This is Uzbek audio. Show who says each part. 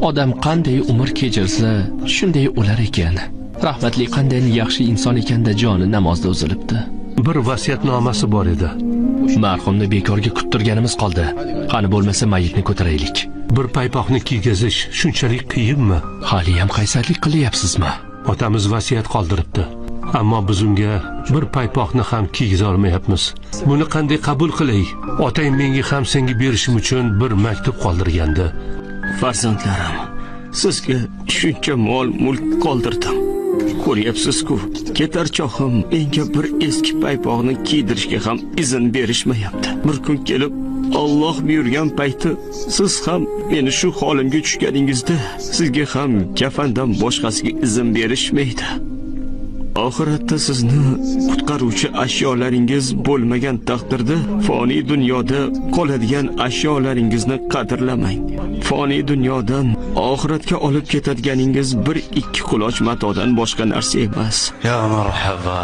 Speaker 1: Odam qanday umr kechirsa, shunday o'lar ekan. Rahmatli qanday yaxshi inson ekanda joni namozda uzilibdi.
Speaker 2: Bir vasiyatnomasi bor edi.
Speaker 1: Marhumni bekorga kuttirganimiz qoldi. Qani bo'lmasa mayitni ko'taraylik.
Speaker 2: Bir paypoqni kiygazish shunchalik qiyinmi?
Speaker 1: Hali ham qaysarlik qilyapsizmi?
Speaker 2: Otamiz vasiyat qoldiribdi. Ammo biz unga bir paypoqni ham kiygiza olmayapmiz. Buni qanday qabul qilay? Otang menga ham senga berishim uchun bir maktub qoldirgandi.
Speaker 3: Farzandlarim, sizga shuncha mol-mulk qoldirdim. Ko'ryapsiz-ku, ketar choqim menga bir eski paypoqni kiydirishga ham izn berishmayapti. Bir kun kelib Alloh buyurgan payti siz ham meni shu holimga tushganingizda sizga ham kafandan boshqasiga izn berishmaydi. Oxiratda sizni qutqaruvchi ashyolaringiz bo'lmagan taqdirda foniy dunyoda qoladigan ashyolaringizni qadrlamang. Foniy dunyodan oxiratga olib ketadiganingiz bir ikki quloch matodan boshqa narsa emas.
Speaker 4: Ya marhaba.